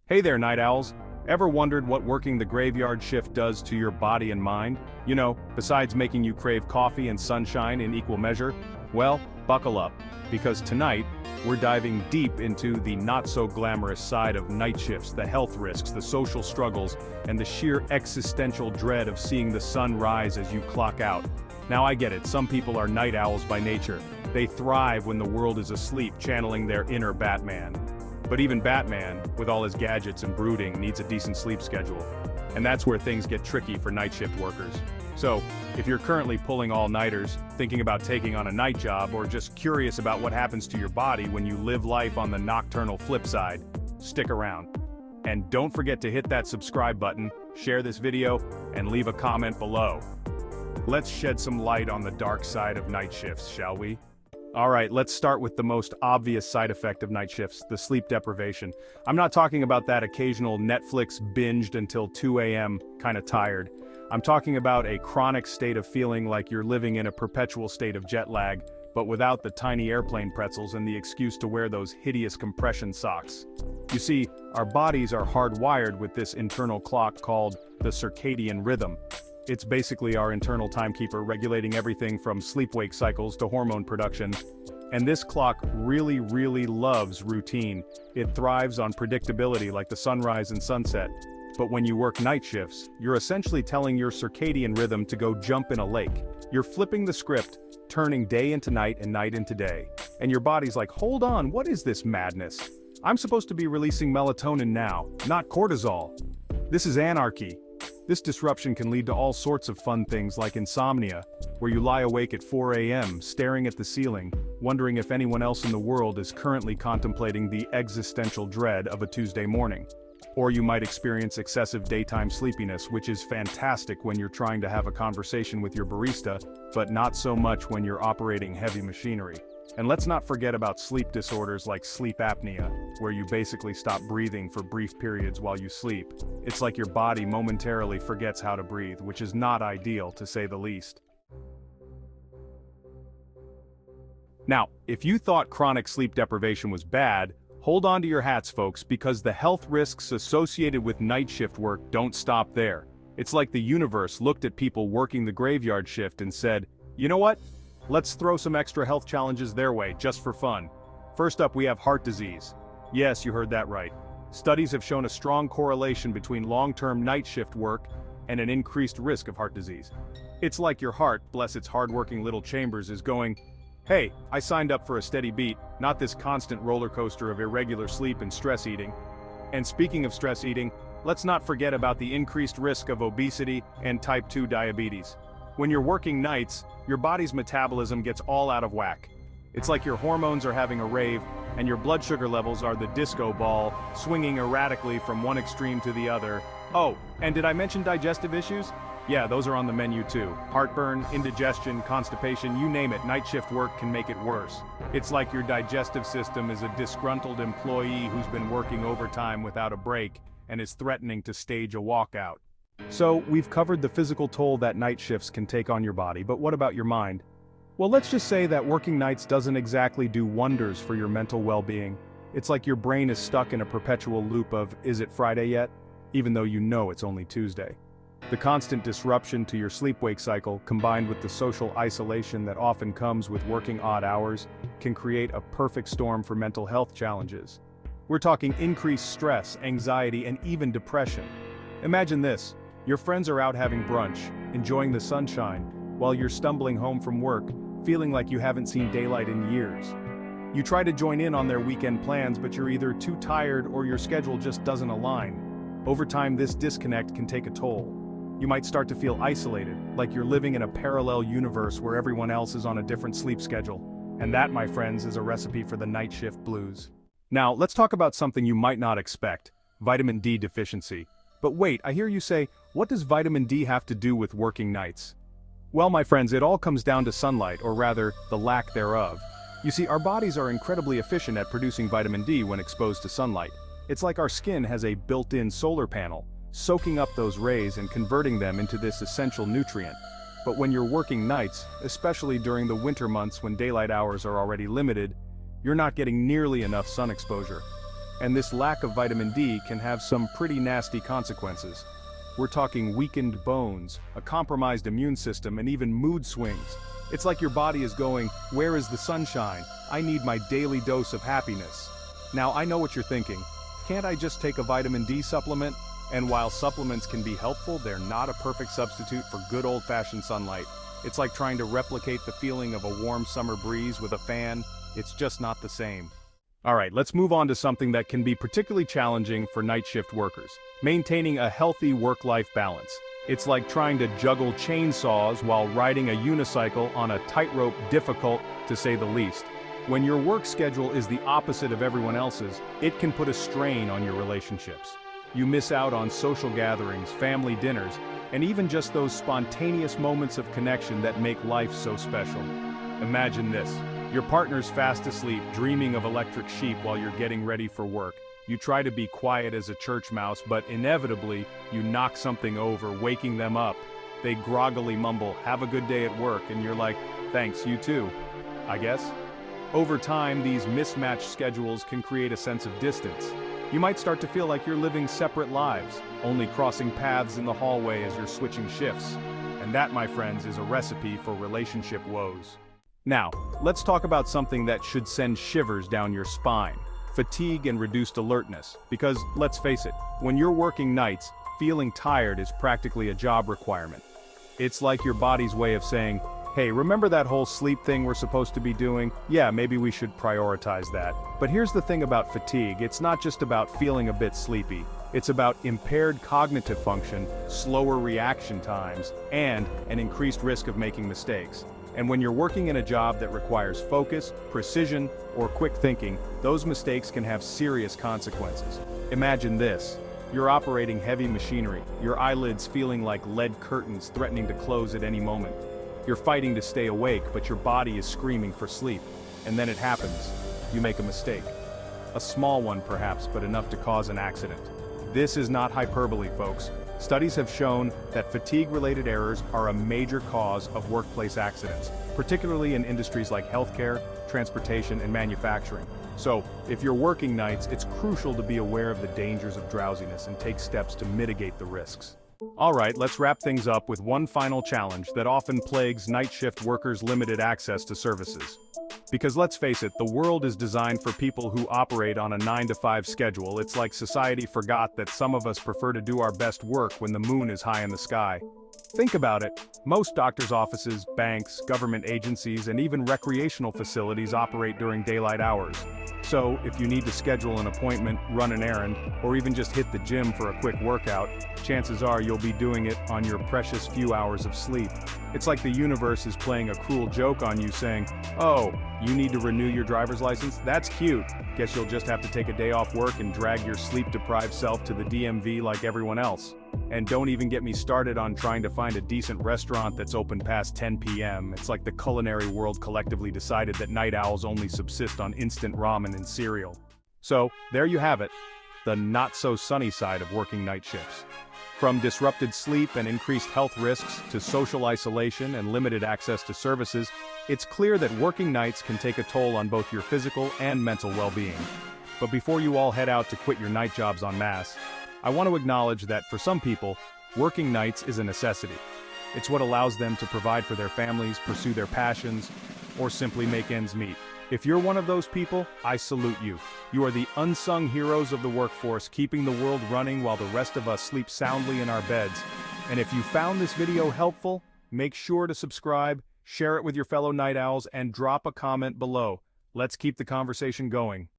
Hey there, night owls. Ever wondered what working the graveyard shift does to your body and mind? You know, besides making you crave coffee and sunshine in equal measure? Well, buckle up, because tonight, we're diving deep into the not-so-glamorous side of night shifts, the health risks, the social struggles, and the sheer existential dread of seeing the sun rise as you clock out. Now I get it, some people are night owls by nature. They thrive when the world is asleep, channeling their inner Batman. But even Batman, with all his gadgets and brooding, needs a decent sleep schedule. And that's where things get tricky for night shift workers. So, if you're currently pulling all-nighters, thinking about taking on a night job, or just curious about what happens to your body when you live life on the nocturnal flip side, stick around. And don't forget to hit that subscribe button, share this video, and leave a comment below. Let's shed some light on the dark side of night shifts, shall we? Alright, let's start with the most obvious side effect of night shifts, the sleep deprivation. I'm not talking about that occasional Netflix binged until 2 a.m. kinda tired. I'm talking about a chronic state of feeling like you're living in a perpetual state of jet lag, but without the tiny airplane pretzels and the excuse to wear those hideous compression socks. You see, our bodies are hardwired with this internal clock called the circadian rhythm. It's basically our internal timekeeper regulating everything from sleep-wake cycles to hormone production. And this clock really loves routine. It thrives on predictability like the sunrise and sunset. But when you work night shifts, you're essentially telling your circadian rhythm to go jump in a lake. You're flipping the script, turning day into night and night into day. And your body's like, hold on, what is this madness? I'm supposed to be releasing melatonin now, not cortisol. This is anarchy. This disruption can lead to all sorts of fun things like insomnia, where you lie awake at 4 a.m. staring at the ceiling, wondering if anyone else in the world is currently contemplating the existential dread of a Tuesday morning. Or you might experience excessive daytime sleepiness, which is fantastic when you're trying to have a conversation with your barista, but not so much when you're operating heavy machinery. And let's not forget about sleep disorders like sleep apnea, where you basically stop breathing for brief periods while you sleep. It's like your body momentarily forgets how to breathe, which is not ideal, to say the least. Now, if you thought chronic sleep deprivation was bad, hold on to your hats, folks, because the health risks associated with night shift work don't stop there. It's like the universe looked at people working the graveyard shift and said, you know what? Let's throw some extra health challenges their way, just for fun. First up, we have heart disease. Yes, you heard that right. Studies have shown a strong correlation between long-term night shift work and an increased risk of heart disease. It's like your heart, bless its hard-working little chambers, is going, hey, I signed up for a steady beat, not this constant roller coaster of irregular sleep and stress eating. And speaking of stress eating, let's not forget about the increased risk of obesity and type 2 diabetes. When you're working nights, your body's metabolism gets all out of whack. It's like your hormones are having a rave, and your blood sugar levels are the disco ball, swinging erratically from one extreme to the other. Oh, and did I mention digestive issues? Yeah, those are on the menu too. Heartburn, indigestion, constipation, you name it, night shift work can make it worse. It's like your digestive system is a disgruntled employee who's been working overtime without a break and is threatening to stage a walkout. So, we've covered the physical toll that night shifts can take on your body, but what about your mind? Well, let's just say that working nights doesn't exactly do wonders for your mental well-being. It's like your brain is stuck in a perpetual loop of, is it Friday yet? Even though you know it's only Tuesday. The constant disruption to your sleep-wake cycle, combined with the social isolation that often comes with working odd hours, can create a perfect storm for mental health challenges. We're talking increased stress, anxiety, and even depression. Imagine this. Your friends are out having brunch, enjoying the sunshine, while you're stumbling home from work, feeling like you haven't seen daylight in years. You try to join in on their weekend plans, but you're either too tired or your schedule just doesn't align. Over time, this disconnect can take a toll. You might start to feel isolated, like you're living in a parallel universe where everyone else is on a different sleep schedule. And that, my friends, is a recipe for the night shift blues. Now, let's talk about something you might not expect: vitamin D deficiency. But wait, I hear you say, what does vitamin D have to do with working nights? Well, my friends, it all comes down to sunlight, or rather, the lack thereof. You see, our bodies are incredibly efficient at producing vitamin D when exposed to sunlight. It's like our skin has a built-in solar panel, soaking up those rays and converting them into this essential nutrient. But when you're working nights, especially during the winter months when daylight hours are already limited, you're not getting nearly enough sun exposure. And this lack of vitamin D can have some pretty nasty consequences. We're talking weakened bones, a compromised immune system, and even mood swings. It's like your body is going, "Where is the sunshine? I need my daily dose of happiness." Now, I know what you're thinking. Can't I just take a vitamin D supplement? And while supplements can be helpful, they're not a perfect substitute for good old-fashioned sunlight. It's like trying to replicate the feeling of a warm summer breeze with a fan. It's just not the same. Alright, let's move on to something that can be particularly challenging for night shift workers: maintaining a healthy work-life balance. It's like trying to juggle chainsaws while riding a unicycle on a tightrope, difficult, to say the least. When your work schedule is the opposite of everyone else's, it can put a strain on your relationships. You miss out on social gatherings, family dinners, and even just those spontaneous moments of connection that make life so special. Imagine this. Your partner's fast asleep, dreaming of electric sheep while you're getting ready for work. You try to be quiet as a church mouse, but inevitably, you knock something over, waking them up. They groggily mumble, "Have a good day at work," and you're like, "Thanks, you too, I guess." Over time, these mismatched schedules can create a sense of distance. You might start to feel like you're living separate lives, only crossing paths in the hallway as you're switching shifts. And that, my friends, is a recipe for relationship woes. Now, let's talk about something that should send shivers down your spine: fatigue and reduced alertness. Because, let's face it, when you're working nights, feeling tired is practically a job requirement. It's like your body's way of saying, "Hey, remember that whole sleep thing we're supposed to be doing? Yeah, maybe we should prioritize that." But here's the thing about fatigue: it's not just about feeling a bit sleepy. It's about impaired cognitive function, slower reaction times, and an increased risk of making mistakes. And when you're working in a job that requires focus, precision, or quick thinking, those mistakes can have serious consequences. Imagine this. You're operating heavy machinery, your eyelids feeling like lead curtains threatening to close at any moment. You're fighting to stay awake, but your body is screaming for sleep. And then it happens. You make a mistake. A small one perhaps, but enough to cause an accident. This is not hyperbole, folks. Studies have shown that fatigue-related errors are a major cause of workplace accidents, particularly in industries like healthcare, transportation, and manufacturing. So, if you're working nights, it's crucial to be aware of the dangers of drowsiness and take steps to mitigate the risks. Alright, let's wrap things up with one final challenge that often plagues night shift workers' limited access to services. Because let's face it, the world is designed for people who operate on a 9-to-5 schedule. It's like society forgot that some of us prefer to do our best work when the moon is high in the sky. Think about it. Most doctors' offices, banks, government agencies, and even recreational facilities operate during daylight hours. So, if you need to schedule an appointment, run an errand, or even just hit the gym for a quick workout, chances are you'll be doing it on your precious few hours of sleep. It's like the universe is playing a cruel joke on you, saying, "Oh, you need to renew your driver's license? That's cute. Guess you'll just have to take a day off work and drag your sleep-deprived self to the DMV like everyone else." And don't even get me started on trying to find a decent restaurant that's open past 10 p.m. It's like the culinary world collectively decided that night owls only subsist on instant ramen and cereal. So, there you have it, the not-so-sunny side of working night shifts. From disrupted sleep and increased health risks to social isolation and limited access to services, it's clear that working nights can take a toll on both your physical and mental well-being. But before you all head out to quit your night jobs en masse, I want to acknowledge that for some people, working nights is a necessity. It's what allows them to provide for their families, pursue their passions, or simply make ends meet. If you're one of those people, I salute you. You are the unsung heroes of the workforce, keeping the world running while the rest of us sleep soundly in our beds. And if you found this video helpful, make sure to subscribe, share it with your fellow night owls, and drop a comment below. Let's keep the conversation going.